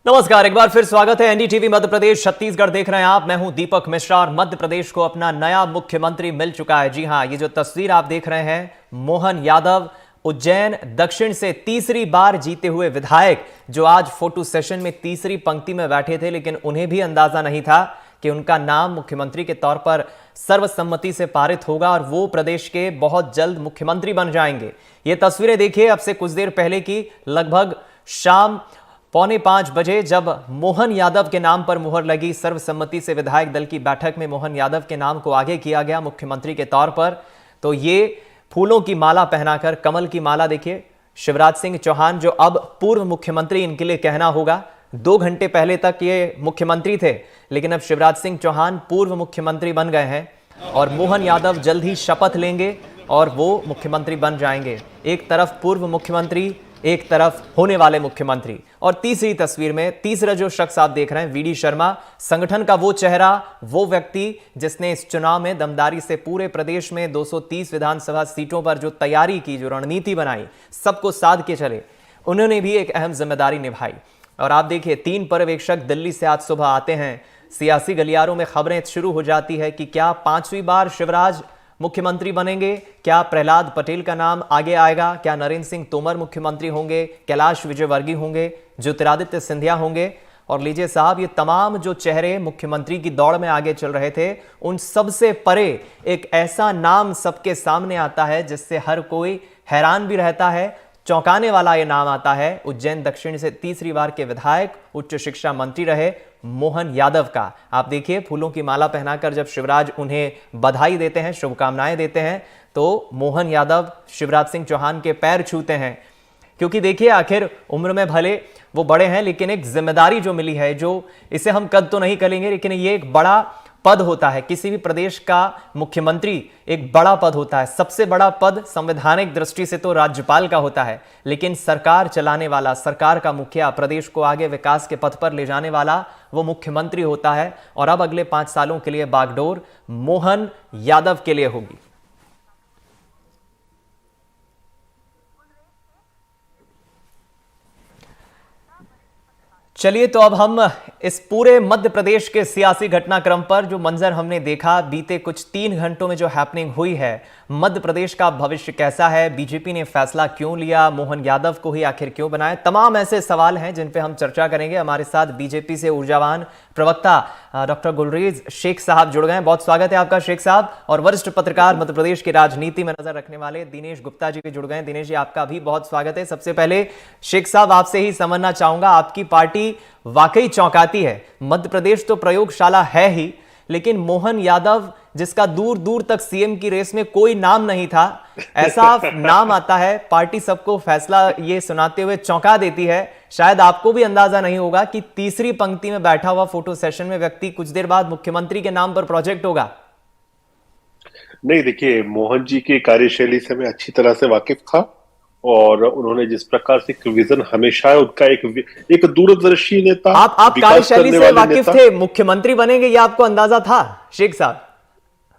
नमस्कार, एक बार फिर स्वागत है एनडीटीवी मध्य प्रदेश छत्तीसगढ़ देख रहे हैं आप। मैं हूं दीपक मिश्रा और मध्य प्रदेश को अपना नया मुख्यमंत्री मिल चुका है। जी हां, ये जो तस्वीर आप देख रहे हैं, मोहन यादव उज्जैन दक्षिण से तीसरी बार जीते हुए विधायक, जो आज फोटो सेशन में तीसरी पंक्ति में बैठे थे, लेकिन उन्हें भी अंदाजा नहीं था कि उनका नाम मुख्यमंत्री के तौर पर सर्वसम्मति से पारित होगा और वो प्रदेश के बहुत जल्द मुख्यमंत्री बन जाएंगे। ये तस्वीरें देखिए अब से कुछ देर पहले की, लगभग शाम 4:45 बजे जब मोहन यादव के नाम पर मुहर लगी। सर्वसम्मति से विधायक दल की बैठक में मोहन यादव के नाम को आगे किया गया मुख्यमंत्री के तौर पर। तो ये फूलों की माला पहनाकर, कमल की माला देखिए, शिवराज सिंह चौहान जो अब पूर्व मुख्यमंत्री, इनके लिए कहना होगा, 2 घंटे पहले तक ये मुख्यमंत्री थे, लेकिन अब शिवराज सिंह चौहान पूर्व मुख्यमंत्री बन गए हैं और मोहन यादव जल्द ही शपथ लेंगे और वो मुख्यमंत्री बन जाएंगे। एक तरफ पूर्व मुख्यमंत्री, एक तरफ होने वाले मुख्यमंत्री। और तीसरी तस्वीर में तीसरा जो शख्स आप देख रहे हैं, वीडी शर्मा, संगठन का वो चेहरा, वो व्यक्ति जिसने इस चुनाव में दमदारी से पूरे प्रदेश में 230 विधानसभा सीटों पर जो तैयारी की, जो रणनीति बनाई, सबको साध के चले, उन्होंने भी एक अहम जिम्मेदारी निभाई। और आप देखिए, 3 पर्यवेक्षक दिल्ली से आज सुबह आते हैं। सियासी गलियारों में खबरें शुरू हो जाती है कि क्या 5वीं बार शिवराज मुख्यमंत्री बनेंगे, क्या प्रहलाद पटेल का नाम आगे आएगा, क्या नरेंद्र सिंह तोमर मुख्यमंत्री होंगे, कैलाश विजयवर्गीय होंगे, ज्योतिरादित्य सिंधिया होंगे। और लीजिए साहब, ये तमाम जो चेहरे मुख्यमंत्री की दौड़ में आगे चल रहे थे, उन सबसे परे एक ऐसा नाम सबके सामने आता है जिससे हर कोई हैरान भी रहता है। चौंकाने वाला यह नाम आता है उज्जैन दक्षिण से तीसरी बार के विधायक, उच्च शिक्षा मंत्री रहे मोहन यादव का। आप देखिए, फूलों की माला पहनाकर जब शिवराज उन्हें बधाई देते हैं, शुभकामनाएं देते हैं, तो मोहन यादव शिवराज सिंह चौहान के पैर छूते हैं। क्योंकि देखिए, आखिर उम्र में भले वो बड़े हैं, लेकिन एक जिम्मेदारी जो मिली है, जो इसे हम कद तो नहीं करेंगे, लेकिन ये एक बड़ा पद होता है। किसी भी प्रदेश का मुख्यमंत्री एक बड़ा पद होता है। सबसे बड़ा पद संवैधानिक दृष्टि से तो राज्यपाल का होता है, लेकिन सरकार चलाने वाला, सरकार का मुखिया, प्रदेश को आगे विकास के पथ पर ले जाने वाला, वो मुख्यमंत्री होता है। और अब अगले 5 सालों के लिए बागडोर मोहन यादव के लिए होगी। चलिए, तो अब हम इस पूरे मध्य प्रदेश के सियासी घटनाक्रम पर जो मंजर हमने देखा बीते कुछ 3 घंटों में, जो हैपनिंग हुई है, मध्य प्रदेश का भविष्य कैसा है, बीजेपी ने फैसला क्यों लिया, मोहन यादव को ही आखिर क्यों बनाया, तमाम ऐसे सवाल हैं जिन पे हम चर्चा करेंगे। हमारे साथ बीजेपी से ऊर्जावान प्रवक्ता डॉक्टर गुलरेज शेख साहब जुड़ गए हैं। बहुत स्वागत है आपका शेख साहब। और वरिष्ठ पत्रकार, मध्य प्रदेश की राजनीति में नजर रखने वाले दिनेश गुप्ता जी भी जुड़ गए हैं। दिनेश जी, आपका भी बहुत स्वागत है। सबसे पहले शेख साहब, आपसे ही समझना चाहूंगा, आपकी पार्टी वाकई चौंकाती है। मध्य प्रदेश तो प्रयोगशाला है ही, लेकिन मोहन यादव, जिसका दूर दूर तक सीएम की रेस में कोई नाम नहीं था, ऐसा नाम आता है, पार्टी सबको फैसला ये सुनाते हुए चौंका देती है। शायद आपको भी अंदाजा नहीं होगा कि तीसरी पंक्ति में बैठा हुआ फोटो सेशन में व्यक्ति कुछ देर बाद मुख्यमंत्री के नाम पर प्रोजेक्ट होगा। नहीं, देखिए, मोहन जी की कार्यशैली से मैं अच्छी तरह से वाकिफ था और उन्होंने जिस प्रकार से एक विजन, हमेशा उनका एक दूरदर्शी नेता, आप विकास कार्यशैली करने से वाले वाकिफ नेता। थे, मुख्यमंत्री बनेंगे ये आपको अंदाजा था शेख साहब?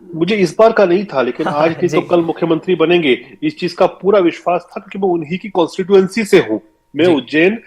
मुझे इस बार का नहीं था, लेकिन आज नहीं तो जी कल मुख्यमंत्री बनेंगे, इस चीज का पूरा विश्वास था, क्योंकि मैं उन्हीं की कॉन्स्टिट्यूएंसी से हूँ। मैं जी। उज्जैन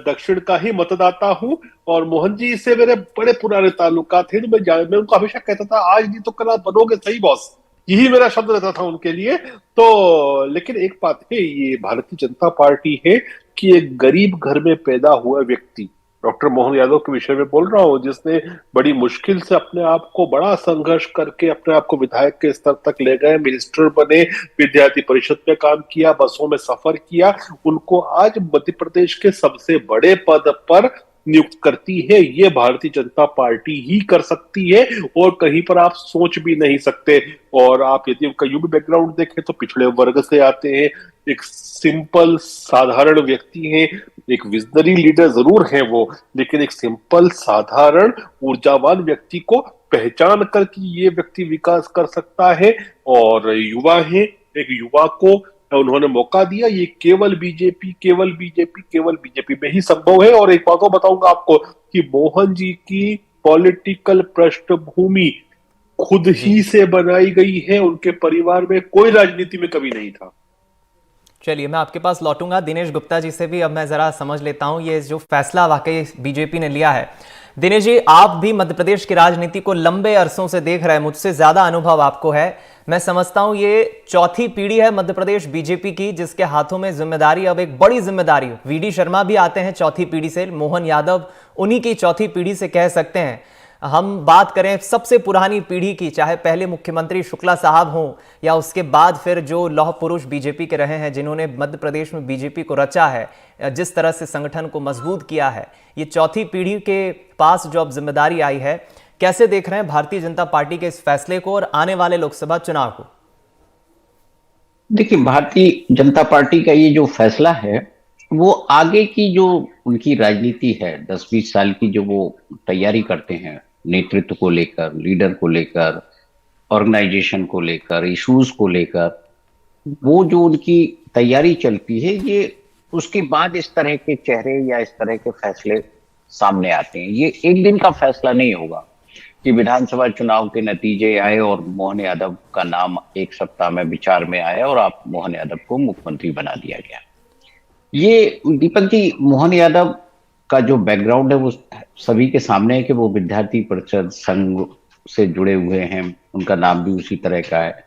दक्षिण का ही मतदाता हूँ और मोहन जी से मेरे बड़े पुराने ताल्लुकात थे। तो मैं उनको हमेशा कहता था, आज नहीं तो कल आप बनोगे सही बॉस, यही मेरा शब्द रहता था उनके लिए। तो लेकिन एक बात है, ये भारतीय जनता पार्टी है कि एक गरीब घर में पैदा हुआ व्यक्ति, डॉक्टर मोहन यादव के विषय में बोल रहा हूं, जिसने बड़ी मुश्किल से अपने आप को, बड़ा संघर्ष करके अपने आप को विधायक के स्तर तक ले गए, मिनिस्टर बने, विद्यार्थी परिषद में काम किया, बसों में सफर किया, उनको आज मध्य प्रदेश के सबसे बड़े पद पर नियुक्त करती है। ये भारतीय जनता पार्टी ही कर सकती है और कहीं पर आप सोच भी नहीं सकते। और आप यदि उनका यूपी बैकग्राउंड देखें तो पिछड़े वर्ग से आते हैं, एक सिंपल साधारण व्यक्ति हैं, एक विजनरी लीडर जरूर हैं वो, लेकिन एक सिंपल साधारण ऊर्जावान व्यक्ति को पहचान कर कि ये व्यक्ति विकास कर सकता है। और युवा है, एक युवा को उन्होंने मौका दिया। ये केवल बीजेपी, केवल बीजेपी, केवल बीजेपी में ही संभव है। और एक बात और बताऊंगा आपको कि मोहन जी की पॉलिटिकल पृष्ठभूमि खुद जी। ही से बनाई गई है, उनके परिवार में कोई राजनीति में कभी नहीं था। चलिए, मैं आपके पास लौटूंगा। दिनेश गुप्ता जी से भी अब मैं जरा समझ लेता हूं ये जो फैसला वाकई बीजेपी ने लिया है। दिनेश जी, आप भी मध्य प्रदेश की राजनीति को लंबे अरसों से देख रहे हैं, मुझसे ज्यादा अनुभव आपको है। मैं समझता हूं ये चौथी पीढ़ी है मध्य प्रदेश बीजेपी की जिसके हाथों में जिम्मेदारी, अब एक बड़ी जिम्मेदारी। वीडी शर्मा भी आते हैं चौथी पीढ़ी से, मोहन यादव उन्हीं की चौथी पीढ़ी से कह सकते हैं। हम बात करें सबसे पुरानी पीढ़ी की, चाहे पहले मुख्यमंत्री शुक्ला साहब हों या उसके बाद फिर जो लौह पुरुष बीजेपी के रहे हैं जिन्होंने मध्य प्रदेश में बीजेपी को रचा है, जिस तरह से संगठन को मजबूत किया है, ये चौथी पीढ़ी के पास जो अब जिम्मेदारी आई है, कैसे देख रहे हैं भारतीय जनता पार्टी के इस फैसले को और आने वाले लोकसभा चुनाव को? देखिए, भारतीय जनता पार्टी का ये जो फैसला है वो आगे की जो उनकी राजनीति है 10-20 साल की, जो वो तैयारी करते हैं नेतृत्व को लेकर, लीडर को लेकर, ऑर्गेनाइजेशन को लेकर, इश्यूज को लेकर, वो जो उनकी तैयारी चलती है, ये उसके बाद इस तरह के चेहरे या इस तरह के फैसले सामने आते हैं। ये एक दिन का फैसला नहीं होगा कि विधानसभा चुनाव के नतीजे आए और मोहन यादव का नाम एक सप्ताह में विचार में आया और आप मोहन यादव को मुख्यमंत्री बना दिया गया। ये दीपक जी, मोहन यादव का जो बैकग्राउंड है वो सभी के सामने है कि वो विद्यार्थी परिषद संघ से जुड़े हुए हैं, उनका नाम भी उसी तरह का है।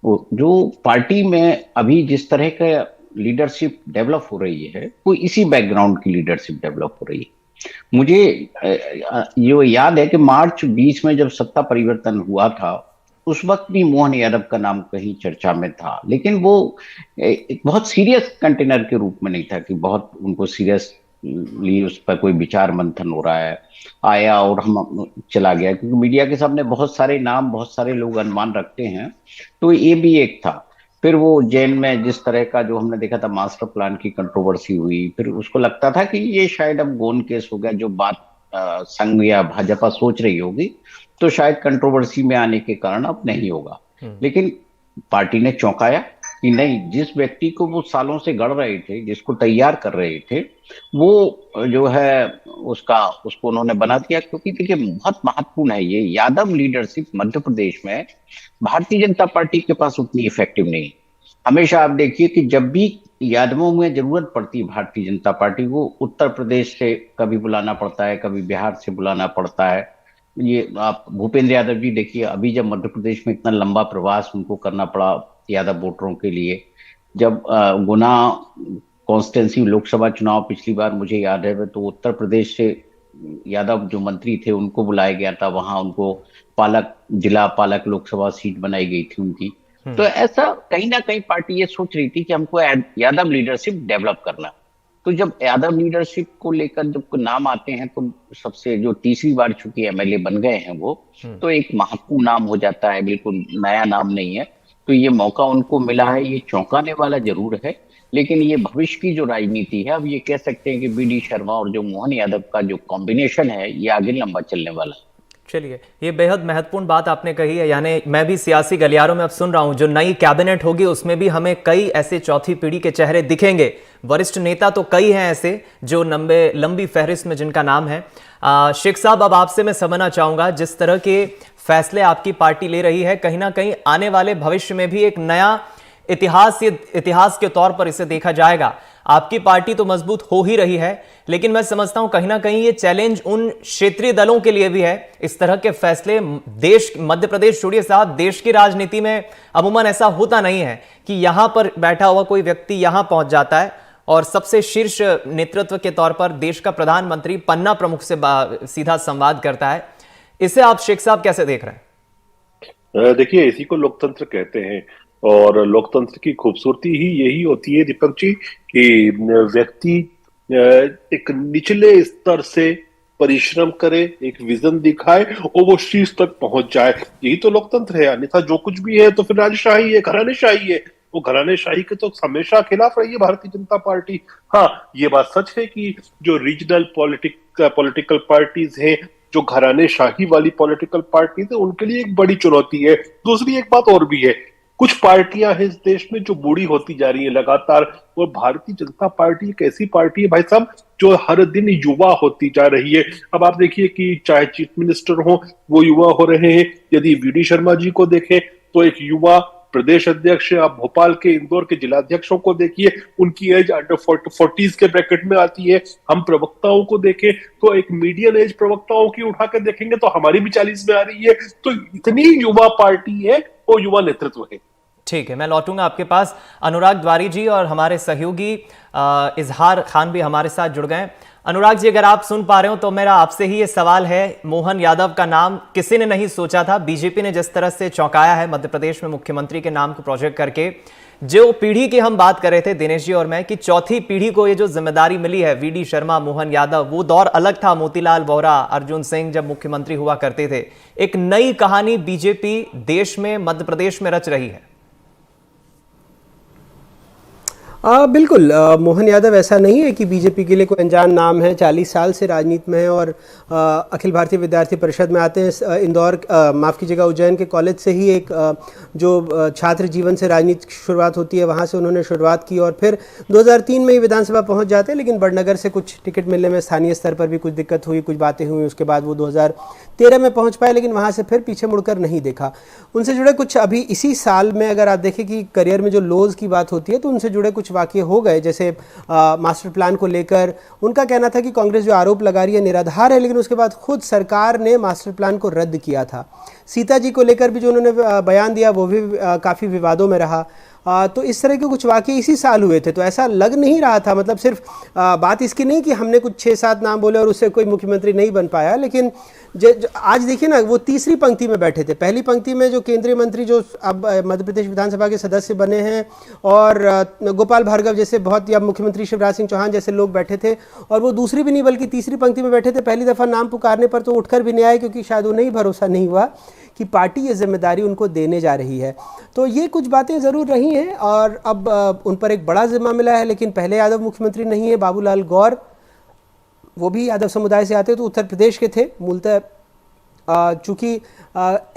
वो जो पार्टी में अभी जिस तरह का लीडरशिप डेवलप हो रही है वो इसी बैकग्राउंड की लीडरशिप डेवलप हो रही है। मुझे ये याद है कि मार्च 20 में जब सत्ता परिवर्तन हुआ था उस वक्त भी मोहन यादव का नाम कहीं चर्चा में था, लेकिन वो एक बहुत सीरियस कंटेनर के रूप में नहीं था कि बहुत उनको सीरियसली उस पर कोई विचार मंथन हो रहा है। आया और हम चला गया, क्योंकि मीडिया के सामने बहुत सारे नाम, बहुत सारे लोग अनुमान रखते हैं, तो ये भी एक था। फिर वो जैन में जिस तरह का जो हमने देखा था मास्टर प्लान की कंट्रोवर्सी हुई, फिर उसको लगता था कि ये शायद अब गोन केस हो गया, जो बात संघ या भाजपा सोच रही होगी तो शायद कंट्रोवर्सी में आने के कारण अब नहीं होगा। लेकिन पार्टी ने चौंकाया कि नहीं, जिस व्यक्ति को वो सालों से गढ़ रहे थे, जिसको तैयार कर रहे थे, वो जो है उसको उन्होंने बना दिया। क्योंकि देखिए, बहुत महत्वपूर्ण है ये यादव लीडरशिप मध्य प्रदेश में भारतीय जनता पार्टी के पास उतनी इफेक्टिव नहीं। हमेशा आप देखिए कि जब भी यादवों में जरूरत पड़ती है भारतीय जनता पार्टी को, उत्तर प्रदेश से कभी बुलाना पड़ता है, कभी बिहार से बुलाना पड़ता है। ये आप भूपेंद्र यादव जी देखिए, अभी जब मध्य प्रदेश में इतना लंबा प्रवास उनको करना पड़ा यादव वोटरों के लिए, जब गुना कॉन्स्टिट्यूंसी लोकसभा चुनाव पिछली बार मुझे याद है, तो उत्तर प्रदेश से यादव जो मंत्री थे उनको बुलाया गया था, वहां उनको जिला पालक लोकसभा सीट बनाई गई थी उनकी। तो ऐसा कहीं ना कहीं पार्टी ये सोच रही थी कि हमको यादव लीडरशिप डेवलप करना। तो जब यादव लीडरशिप को लेकर जब नाम आते हैं तो सबसे जो तीसरी बार चूंकि एमएलए बन गए हैं वो, तो एक महत्वपूर्ण नाम हो जाता है, बिल्कुल नया नाम नहीं है। तो ये मौका उनको मिला है, ये चौंकाने वाला जरूर है, लेकिन ये भविष्य की जो राजनीति है, अब ये कह सकते हैं कि वीडी शर्मा और जो मोहन यादव का जो कॉम्बिनेशन है ये आगे लंबा चलने वाला है। चलिए, ये बेहद महत्वपूर्ण बात आपने कही है। यानी मैं भी सियासी गलियारों में अब सुन रहा हूं, जो नई कैबिनेट होगी उसमें भी हमें कई ऐसे चौथी पीढ़ी के चेहरे दिखेंगे। वरिष्ठ नेता तो कई हैं ऐसे जो लंबी फहरिस्त में जिनका नाम है। शेख साहब, अब आपसे मैं समझना चाहूंगा, जिस तरह के फैसले आपकी पार्टी ले रही है, कहीं ना कहीं आने वाले भविष्य में भी एक नया इतिहास के तौर पर इसे देखा जाएगा। आपकी पार्टी तो मजबूत हो ही रही है, लेकिन मैं समझता हूं कहीं ना कहीं ये चैलेंज उन क्षेत्रीय दलों के लिए भी है। इस तरह के फैसले मध्य प्रदेश, छोड़िए साहब, देश की राजनीति में अमूमन ऐसा होता नहीं है कि यहां पर बैठा हुआ कोई व्यक्ति यहां पहुंच जाता है और सबसे शीर्ष नेतृत्व के तौर पर देश का प्रधानमंत्री पन्ना प्रमुख से सीधा संवाद करता है। इसे आप शेख साहब कैसे देख रहे हैं? देखिए, इसी को लोकतंत्र कहते हैं और लोकतंत्र की खूबसूरती ही यही होती है दीपक जी कि व्यक्ति एक निचले स्तर से परिश्रम करे, एक विजन दिखाए और वो शीर्ष तक पहुंच जाए। यही तो लोकतंत्र है। अन्यथा जो कुछ भी है तो फिर राजशाही है, घरानेशाही है। वो घरानेशाही के तो हमेशा खिलाफ रही है भारतीय जनता पार्टी। हाँ, ये बात सच है कि जो रीजनल पॉलिटिकल पार्टीज हैं, जो घरानेशाही वाली पॉलिटिकल पार्टीज है, उनके लिए एक बड़ी चुनौती है। दूसरी एक बात और भी है, कुछ पार्टियां हैं इस देश में जो बूढ़ी होती जा रही है लगातार, और भारतीय जनता पार्टी एक ऐसी पार्टी है भाई साहब जो हर दिन युवा होती जा रही है। अब आप देखिए कि चाहे चीफ मिनिस्टर हो वो युवा हो रहे हैं, यदि वीडी शर्मा जी को देखें तो एक युवा प्रदेश अध्यक्ष, आप भोपाल के, इंदौर के जिलाध्यक्षों को देखिए, उनकी एज अंडर 40s के ब्रैकेट में आती है। हम प्रवक्ताओं को देखें तो एक मीडियम एज प्रवक्ताओं की उठा कर देखेंगे तो हमारी भी 40 में आ रही है। तो इतनी युवा पार्टी है और युवा नेतृत्व है। ठीक है, मैं लौटूंगा आपके पास। अनुराग द्वारी जी और हमारे सहयोगी इजहार खान भी हमारे साथ जुड़ गए। अनुराग जी, अगर आप सुन पा रहे हो तो मेरा आपसे ही ये सवाल है, मोहन यादव का नाम किसी ने नहीं सोचा था, बीजेपी ने जिस तरह से चौंकाया है मध्य प्रदेश में मुख्यमंत्री के नाम को प्रोजेक्ट करके। जो पीढ़ी की हम बात कर रहे थे दिनेश जी और मैं, कि चौथी पीढ़ी को ये जो जिम्मेदारी मिली है, वीडी शर्मा, मोहन यादव, वो दौर अलग था, मोतीलाल वोरा, अर्जुन सिंह जब मुख्यमंत्री हुआ करते थे। एक नई कहानी बीजेपी देश में, मध्य प्रदेश में रच रही है। बिल्कुल, मोहन यादव ऐसा नहीं है कि बीजेपी के लिए कोई अनजान नाम है। 40 साल से राजनीति में है और अखिल भारतीय विद्यार्थी परिषद में आते हैं। इंदौर, माफ़ कीजिएगा, उज्जैन के कॉलेज से ही एक जो छात्र जीवन से राजनीति की शुरुआत होती है, वहाँ से उन्होंने शुरुआत की और फिर 2003 में ही विधानसभा पहुँच जाते हैं। लेकिन बड़नगर से कुछ टिकट मिलने में स्थानीय स्तर पर भी कुछ दिक्कत हुई, कुछ बातें हुई। उसके बाद वो 2013 में पहुँच पाए, लेकिन वहाँ से फिर पीछे मुड़कर नहीं देखा। उनसे जुड़े कुछ अभी इसी साल में अगर आप देखें कि करियर में जो लोज की बात होती है, तो उनसे जुड़े कुछ वाकये हो गए। जैसे मास्टर प्लान को लेकर उनका कहना था कि कांग्रेस जो आरोप लगा रही है निराधार है, लेकिन उसके बाद खुद सरकार ने मास्टर प्लान को रद्द किया था। सीता जी को लेकर भी जो उन्होंने बयान दिया वो भी काफ़ी विवादों में रहा। तो इस तरह के कुछ वाकये इसी साल हुए थे। तो ऐसा लग नहीं रहा था, मतलब सिर्फ बात इसकी नहीं कि हमने कुछ 6-7 नाम बोले और उससे कोई मुख्यमंत्री नहीं बन पाया। लेकिन आज देखिए ना, वो तीसरी पंक्ति में बैठे थे। पहली पंक्ति में जो केंद्रीय मंत्री जो अब मध्य प्रदेश विधानसभा के सदस्य बने हैं, और गोपाल भार्गव जैसे बहुत, या मुख्यमंत्री शिवराज सिंह चौहान जैसे लोग बैठे थे, और वो दूसरी भी नहीं बल्कि तीसरी पंक्ति में बैठे थे। पहली दफ़ा नाम पुकारने पर तो उठकर भी नहीं आए, क्योंकि शायद उन्हें ही भरोसा नहीं हुआ कि पार्टी ये जिम्मेदारी उनको देने जा रही है। तो ये कुछ बातें ज़रूर रही हैं और अब उन पर एक बड़ा जिम्मा मिला है। लेकिन पहले यादव मुख्यमंत्री नहीं है, बाबूलाल गौर, वो भी यादव समुदाय से आते, तो उत्तर प्रदेश के थे मूलतः। चूँकि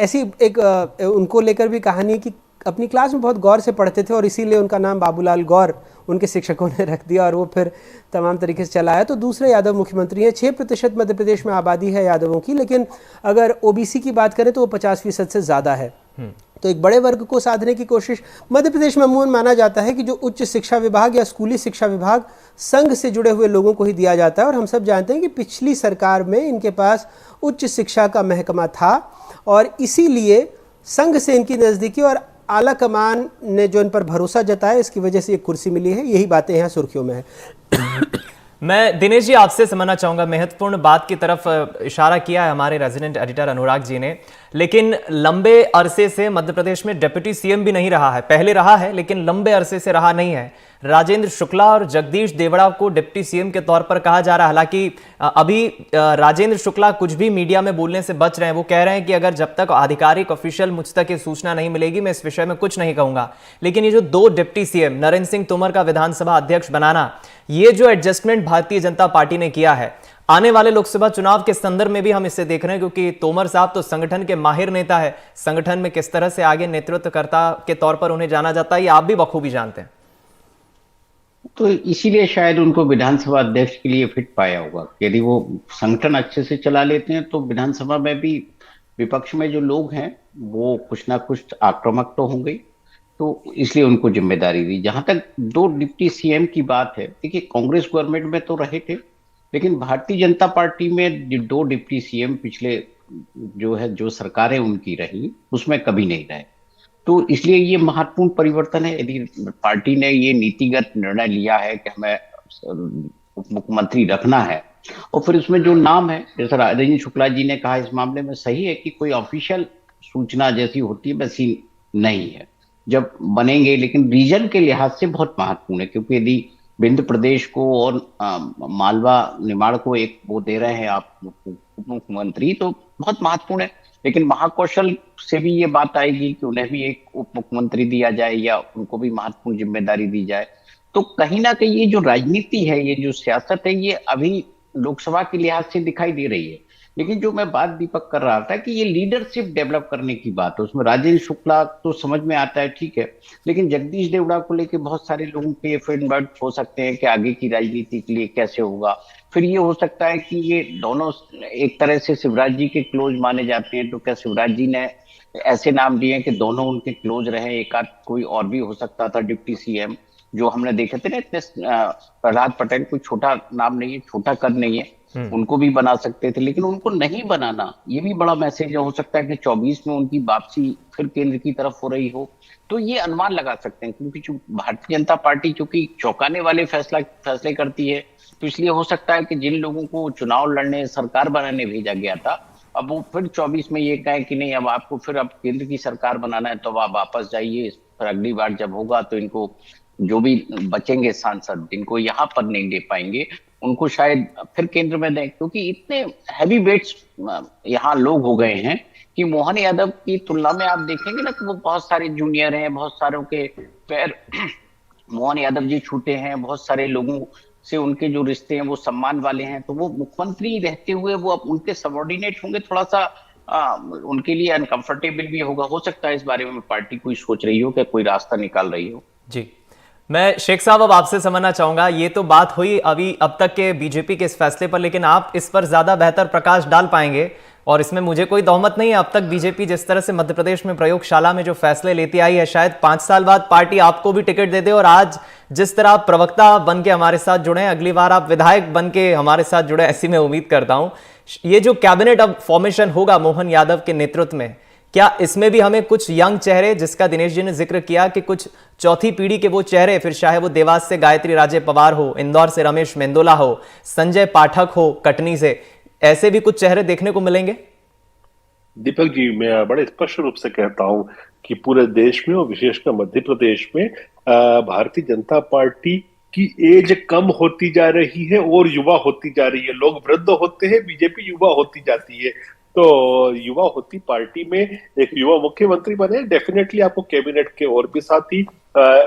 ऐसी एक उनको लेकर भी कहानी है कि अपनी क्लास में बहुत गौर से पढ़ते थे और इसीलिए उनका नाम बाबूलाल गौर उनके शिक्षकों ने रख दिया और वो फिर तमाम तरीके से चला है। तो दूसरे यादव मुख्यमंत्री हैं। 6% मध्य प्रदेश में आबादी है यादवों की, लेकिन अगर ओबीसी की बात करें तो वो 50% से ज़्यादा है। तो एक बड़े वर्ग को साधने की कोशिश मध्य प्रदेश में अमूमन माना जाता है कि जो उच्च शिक्षा विभाग या स्कूली शिक्षा विभाग संघ से जुड़े हुए लोगों को ही दिया जाता है। और हम सब जानते हैं कि पिछली सरकार में इनके पास उच्च शिक्षा का महकमा था और इसीलिए संघ से इनकी नज़दीकी और आला कमान ने जो इन पर भरोसा जताया, इसकी वजह से एक कुर्सी मिली है। यही बातें यहाँ सुर्खियों में है। मैं दिनेश जी आपसे समझना चाहूंगा, महत्वपूर्ण बात की तरफ इशारा किया है हमारे रेजिडेंट एडिटर अनुराग जी ने, लेकिन लंबे अरसे से मध्य प्रदेश में डिप्टी सीएम भी नहीं रहा है। पहले रहा है लेकिन लंबे अरसे से रहा नहीं है। राजेंद्र शुक्ला और जगदीश देवड़ा को डिप्टी सीएम के तौर पर कहा जा रहा है। हालांकि अभी राजेंद्र शुक्ला कुछ भी मीडिया में बोलने से बच रहे हैं। वो कह रहे हैं कि अगर जब तक आधिकारिक ऑफिशियल मुझ तक ये सूचना नहीं मिलेगी मैं इस विषय में कुछ नहीं कहूंगा। लेकिन ये जो 2 डिप्टी सीएम, नरेंद्र सिंह तोमर का विधानसभा अध्यक्ष बनाना, ये जो एडजस्टमेंट भारतीय जनता पार्टी ने किया है, आने वाले लोकसभा चुनाव के संदर्भ में भी हम इसे देख रहे हैं, क्योंकि तोमर साहब तो संगठन के माहिर नेता है। संगठन में किस तरह से आगे नेतृत्वकर्ता के तौर पर उन्हें जाना जाता है, ये आप भी बखूबी जानते हैं। तो इसीलिए शायद उनको विधानसभा अध्यक्ष के लिए फिट पाया होगा। यदि वो संगठन अच्छे से चला लेते हैं तो विधानसभा में भी विपक्ष में जो लोग हैं वो कुछ ना कुछ आक्रामक तो होंगे, तो इसलिए उनको जिम्मेदारी दी। जहां तक 2 डिप्टी सीएम की बात है, देखिए कांग्रेस गवर्नमेंट में तो रहे थे, लेकिन भारतीय जनता पार्टी में 2 डिप्टी सीएम पिछले जो सरकारें उनकी रही उसमें कभी नहीं रहे। तो इसलिए ये महत्वपूर्ण परिवर्तन है। यदि पार्टी ने ये नीतिगत निर्णय लिया है कि हमें उप मुख्यमंत्री रखना है, और फिर उसमें जो नाम है, जैसा राजेंद्र शुक्ला जी ने कहा, इस मामले में सही है कि कोई ऑफिशियल सूचना जैसी होती है वैसी नहीं है जब बनेंगे, लेकिन रीजन के लिहाज से बहुत महत्वपूर्ण है। क्योंकि यदि विंध्य प्रदेश को और मालवा निमाड़ को एक वो दे रहे हैं आप उप मुख्यमंत्री, तो बहुत महत्वपूर्ण है। लेकिन महाकौशल से भी ये बात आएगी कि उन्हें भी एक उप मुख्यमंत्री दिया जाए या उनको भी महत्वपूर्ण जिम्मेदारी दी जाए। तो कहीं ना कहीं ये जो राजनीति है, ये जो सियासत है, ये अभी लोकसभा के लिहाज से दिखाई दे रही है। लेकिन जो मैं बात दीपक कर रहा था कि ये लीडरशिप डेवलप करने की बात है, उसमें राजेंद्र शुक्ला तो समझ में आता है, ठीक है, लेकिन जगदीश देवड़ा को लेकर बहुत सारे लोगों के फीडबैक हो सकते हैं कि आगे की राजनीति के लिए कैसे होगा। फिर ये हो सकता है कि ये दोनों एक तरह से शिवराज जी के क्लोज माने जाते हैं, तो क्या शिवराज जी ने ऐसे नाम दिए हैं कि दोनों उनके क्लोज रहे, एक आध कोई और भी हो सकता था डिप्टी सीएम, जो हमने देखे थे ना इतने। प्रहलाद पटेल कोई छोटा नाम नहीं है, छोटा कद नहीं है, उनको भी बना सकते थे, लेकिन उनको नहीं बनाना, ये भी बड़ा मैसेज हो सकता है कि 24 में उनकी वापसी फिर केंद्र की तरफ हो रही हो। तो ये अनुमान लगा सकते हैं, क्योंकि भारतीय जनता पार्टी चूंकि चौंकाने वाले फैसले करती है, तो इसलिए हो सकता है कि जिन लोगों को चुनाव लड़ने, सरकार बनाने भेजा गया था, अब वो फिर 24 में ये कहे कि नहीं, अब आपको फिर अब केंद्र की सरकार बनाना है, तो आप वापस जाइए, फिर अगली बार जब होगा तो इनको जो भी बचेंगे सांसद जिनको यहाँ पर नहीं दे पाएंगे, उनको शायद फिर केंद्र में दें, क्योंकि इतने हैवी वेट्स यहाँ लोग हो गए हैं कि मोहन यादव की तुलना में आप देखेंगे ना कि वो बहुत सारे जूनियर हैं, बहुत सारों के पैर मोहन यादव जी छूटे हैं, बहुत सारे लोगों से उनके जो रिश्ते हैं वो सम्मान वाले हैं, तो वो मुख्यमंत्री रहते हुए वो अब उनके सबॉर्डिनेट होंगे, थोड़ा सा उनके लिए अनकंफर्टेबल भी होगा। हो सकता है इस बारे में पार्टी कोई सोच रही हो कि कोई रास्ता निकाल रही हो। जी, मैं शेख साहब अब आपसे समझना चाहूंगा, ये तो बात हुई अभी अब तक के बीजेपी के इस फैसले पर, लेकिन आप इस पर ज्यादा बेहतर प्रकाश डाल पाएंगे, और इसमें मुझे कोई तोहमत नहीं है। अब तक बीजेपी जिस तरह से मध्य प्रदेश में प्रयोगशाला में जो फैसले लेती आई है, शायद 5 साल बाद पार्टी आपको भी टिकट दे दे, और आज जिस तरह आप प्रवक्ता बन के हमारे साथ जुड़े, अगली बार आप विधायक बन के हमारे साथ जुड़े, ऐसी मैं उम्मीद करता हूं। ये जो कैबिनेट अब फॉर्मेशन होगा मोहन यादव के नेतृत्व में, क्या इसमें भी हमें कुछ यंग चेहरे, जिसका दिनेश जी ने जिक्र किया कि कुछ चौथी पीढ़ी के वो चेहरे, फिर चाहे वो देवास से गायत्री राजे पवार हो, इंदौर से रमेश मेंदोला हो, संजय पाठक हो कटनी से, ऐसे भी कुछ चेहरे देखने को मिलेंगे? दीपक जी, मैं बड़े स्पष्ट रूप से कहता हूं कि पूरे देश में और विशेषकर मध्य प्रदेश में भारतीय जनता पार्टी की एज कम होती जा रही है और युवा होती जा रही है। लोग वृद्ध होते हैं, बीजेपी युवा होती जाती है। तो युवा होती पार्टी में एक युवा मुख्यमंत्री बने, डेफिनेटली आपको कैबिनेट के और भी साथी,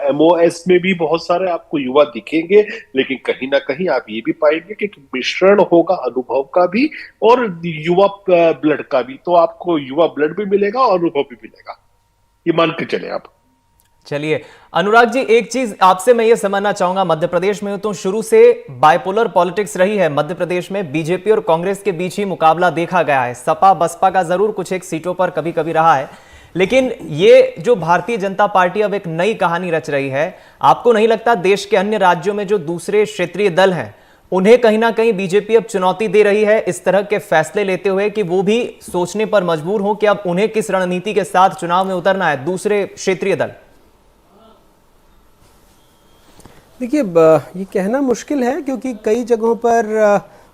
एमओएस में भी बहुत सारे आपको युवा दिखेंगे, लेकिन कहीं ना कहीं आप ये भी पाएंगे कि मिश्रण होगा अनुभव का भी और युवा ब्लड का भी। तो आपको युवा ब्लड भी मिलेगा और अनुभव भी मिलेगा, ये मान के चले आप। चलिए अनुराग जी, एक चीज आपसे मैं ये समझना चाहूंगा, मध्य प्रदेश में तो शुरू से बाइपोलर पॉलिटिक्स रही है। मध्य प्रदेश में बीजेपी और कांग्रेस के बीच ही मुकाबला देखा गया है, सपा बसपा का जरूर कुछ एक सीटों पर कभी कभी रहा है, लेकिन ये जो भारतीय जनता पार्टी अब एक नई कहानी रच रही है, आपको नहीं लगता देश के अन्य राज्यों में जो दूसरे क्षेत्रीय दल हैं उन्हें कहीं ना कहीं बीजेपी अब चुनौती दे रही है इस तरह के फैसले लेते हुए, कि वो भी सोचने पर मजबूर हो कि अब उन्हें किस रणनीति के साथ चुनाव में उतरना है, दूसरे क्षेत्रीय दल? देखिए, ये कहना मुश्किल है, क्योंकि कई जगहों पर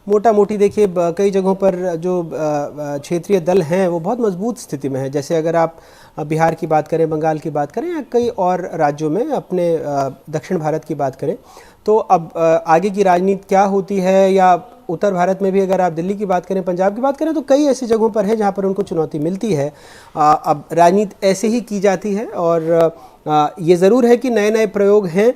मोटा मोटी देखिए, कई जगहों पर जो क्षेत्रीय दल हैं वो बहुत मजबूत स्थिति में है। जैसे अगर आप बिहार की बात करें, बंगाल की बात करें, या कई और राज्यों में अपने दक्षिण भारत की बात करें, तो अब आगे की राजनीति क्या होती है, या उत्तर भारत में भी अगर आप दिल्ली की बात करें, पंजाब की बात करें, तो कई ऐसी जगहों पर है जहाँ पर उनको चुनौती मिलती है। अब राजनीति ऐसे ही की जाती है, और ये ज़रूर है कि नए नए प्रयोग हैं,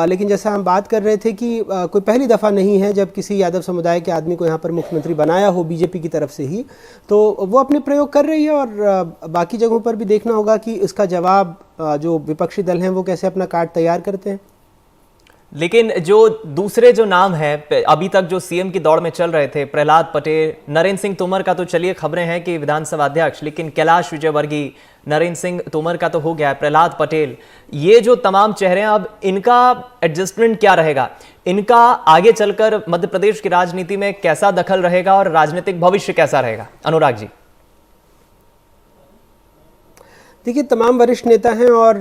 लेकिन जैसा हम बात कर रहे थे कि कोई पहली दफ़ा नहीं है जब किसी यादव समुदाय के आदमी को यहाँ पर मुख्यमंत्री बनाया हो बीजेपी की तरफ से ही, तो वो अपने प्रयोग कर रही है, और बाकी जगहों पर भी देखना होगा कि इसका जवाब जो विपक्षी दल हैं वो कैसे अपना कार्ड तैयार करते हैं। लेकिन जो दूसरे जो नाम है अभी तक जो सीएम की दौड़ में चल रहे थे, प्रहलाद पटेल, नरेंद्र सिंह तोमर का तो चलिए खबरें हैं कि विधानसभा अध्यक्ष, लेकिन कैलाश विजयवर्गीय, नरेंद्र सिंह तोमर का तो हो गया है, प्रहलाद पटेल, ये जो तमाम चेहरे हैं, अब इनका एडजस्टमेंट क्या रहेगा, इनका आगे चलकर मध्य प्रदेश की राजनीति में कैसा दखल रहेगा और राजनीतिक भविष्य कैसा रहेगा? अनुराग जी। देखिए, तमाम वरिष्ठ नेता हैं, और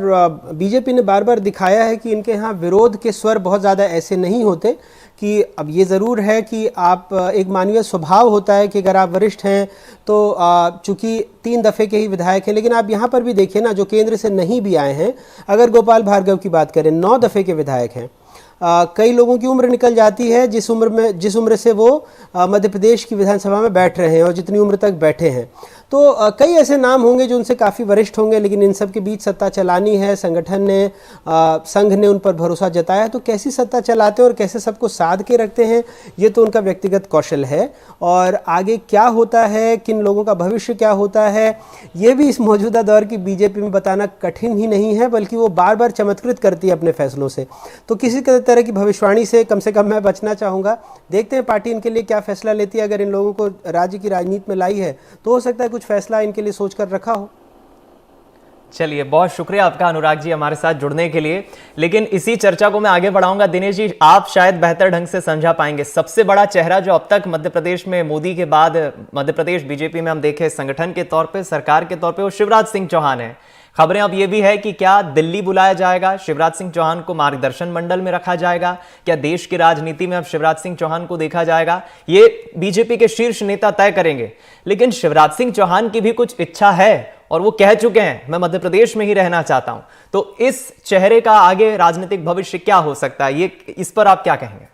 बीजेपी ने बार बार दिखाया है कि इनके यहाँ विरोध के स्वर बहुत ज़्यादा ऐसे नहीं होते। कि अब ये ज़रूर है कि आप एक मानवीय स्वभाव होता है कि अगर आप वरिष्ठ हैं तो चूँकि 3 दफ़े के ही विधायक हैं, लेकिन आप यहाँ पर भी देखिए ना, जो केंद्र से नहीं भी आए हैं, अगर गोपाल भार्गव की बात करें, 9 दफ़े के विधायक हैं। कई लोगों की उम्र निकल जाती है जिस उम्र से वो मध्य प्रदेश की विधानसभा में बैठ रहे हैं और जितनी उम्र तक बैठे हैं। तो कई ऐसे नाम होंगे जो उनसे काफ़ी वरिष्ठ होंगे, लेकिन इन सब के बीच सत्ता चलानी है, संगठन ने संघ ने उन पर भरोसा जताया, तो कैसी सत्ता चलाते हैं और कैसे सबको साध के रखते हैं, ये तो उनका व्यक्तिगत कौशल है। और आगे क्या होता है, किन लोगों का भविष्य क्या होता है, ये भी इस मौजूदा दौर की बीजेपी में बताना कठिन ही नहीं है, बल्कि वो बार बार चमत्कृत करती है अपने फैसलों से। तो किसी तरह की भविष्यवाणी से कम मैं बचना चाहूँगा। देखते हैं पार्टी इनके लिए क्या फैसला लेती है। अगर इन लोगों को राज्य की राजनीति में लाई है तो हो सकता है कुछ फैसला इनके लिए सोच कर रखा हो। चलिए, बहुत शुक्रिया आपका अनुराग जी हमारे साथ जुड़ने के लिए। लेकिन इसी चर्चा को मैं आगे बढ़ाऊंगा। दिनेश जी, आप शायद बेहतर ढंग से समझा पाएंगे। सबसे बड़ा चेहरा जो अब तक मध्य प्रदेश में मोदी के बाद मध्य प्रदेश बीजेपी में हम देखें संगठन के तौर पे, सरकार के तौर पे, वो शिवराज सिंह चौहान है। खबरें अब ये भी है कि क्या दिल्ली बुलाया जाएगा, शिवराज सिंह चौहान को मार्गदर्शन मंडल में रखा जाएगा, क्या देश की राजनीति में अब शिवराज सिंह चौहान को देखा जाएगा, ये बीजेपी के शीर्ष नेता तय करेंगे। लेकिन शिवराज सिंह चौहान की भी कुछ इच्छा है और वो कह चुके हैं मैं मध्य प्रदेश में ही रहना चाहता हूं। तो इस चेहरे का आगे राजनीतिक भविष्य क्या हो सकता है, ये इस पर आप क्या कहेंगे?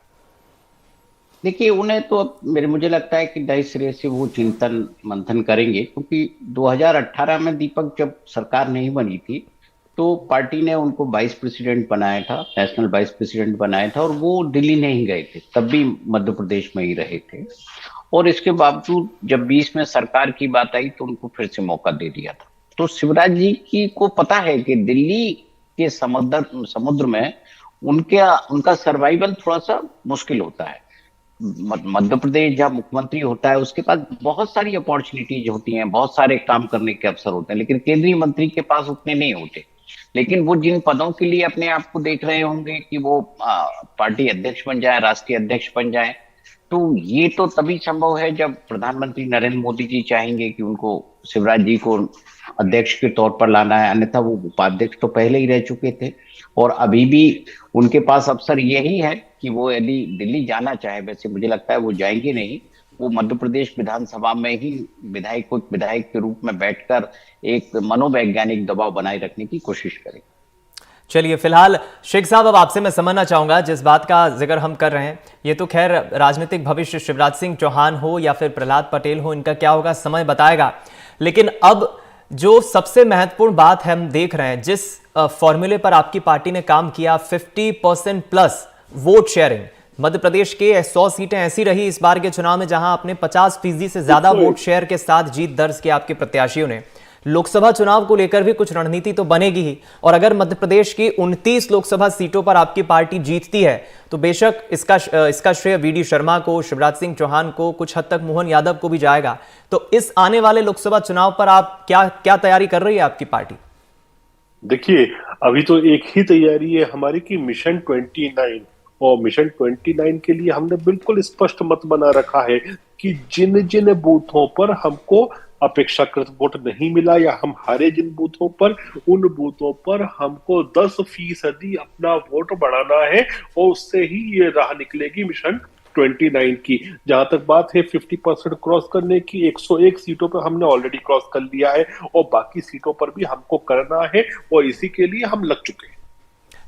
देखिए, उन्हें तो अब मुझे लगता है कि नए सिरे से वो चिंतन मंथन करेंगे, क्योंकि 2018 में दीपक जब सरकार नहीं बनी थी तो पार्टी ने उनको वाइस प्रेसिडेंट बनाया था, नेशनल वाइस प्रेसिडेंट बनाया था, और वो दिल्ली नहीं गए थे, तब भी मध्य प्रदेश में ही रहे थे। और इसके बावजूद जब 20 में सरकार की बात आई तो उनको फिर से मौका दे दिया था। तो शिवराज जी की को पता है कि दिल्ली के समुद्र में उनका सर्वाइवल थोड़ा सा मुश्किल होता है। मध्य प्रदेश जहाँ मुख्यमंत्री होता है उसके पास बहुत सारी अपॉर्चुनिटीज होती हैं, बहुत सारे काम करने के अवसर होते हैं, लेकिन केंद्रीय मंत्री के पास उतने नहीं होते। लेकिन वो जिन पदों के लिए अपने आप को देख रहे होंगे कि वो पार्टी अध्यक्ष बन जाए, राष्ट्रीय अध्यक्ष बन जाए, तो ये तो तभी संभव है जब प्रधानमंत्री नरेंद्र मोदी जी चाहेंगे कि उनको शिवराज जी को अध्यक्ष के तौर पर लाना है। अन्यथा वो उपाध्यक्ष तो पहले ही रह चुके थे और अभी भी उनके पास अवसर यही है कि वो यदि दिल्ली जाना चाहे, वैसे मुझे लगता है वो जाएंगे नहीं, वो मध्य प्रदेश विधानसभा में ही विधायक के रूप में बैठकर एक मनोवैज्ञानिक दबाव बनाए रखने की कोशिश करेंगे। चलिए, फिलहाल शेख साहब अब आपसे मैं समझना चाहूंगा, जिस बात का जिक्र हम कर रहे हैं, ये तो खैर राजनीतिक भविष्य शिवराज सिंह चौहान हो या फिर प्रहलाद पटेल हो, इनका क्या होगा समय बताएगा। लेकिन अब जो सबसे महत्वपूर्ण बात है, हम देख रहे हैं जिस फॉर्मूले पर आपकी पार्टी ने काम किया, 50% plus vote sharing. Madhya Pradesh के 100 सीटें ऐसी रही इस बार के चुनाव में जहां अपने 50% से ज्यादा वोट शेयर के साथ जीत दर्ज की आपके प्रत्याशियों ने। लोकसभा चुनाव को लेकर भी कुछ रणनीति तो बनेगी ही, और अगर मध्य प्रदेश की 29 लोकसभा सीटों पर आपकी पार्टी जीतती है तो बेशक इसका श्रेय वीडी शर्मा को, शिवराज सिंह चौहान को, कुछ हद तक मोहन यादव को भी जाएगा। तो इस आने वाले लोकसभा चुनाव पर आप क्या तैयारी कर रही है आपकी पार्टी? देखिए, अभी तो एक ही तैयारी है हमारी कि मिशन 29, और मिशन 29 के लिए हमने बिल्कुल स्पष्ट मत बना रखा है कि जिन जिन बूथों पर हमको अपेक्षाकृत वोट नहीं मिला या हम हारे जिन बूथों पर, उन बूथों पर हमको 10% अपना वोट बढ़ाना है, और उससे ही ये राह निकलेगी मिशन 29 की। जहां तक बात है 50% क्रॉस करने की, 101 सीटों पर हमने ऑलरेडी क्रॉस कर लिया है और बाकी सीटों पर भी हमको करना है, और इसी के लिए हम लग चुके हैं।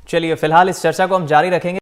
चलिए, फिलहाल इस चर्चा को हम जारी रखेंगे।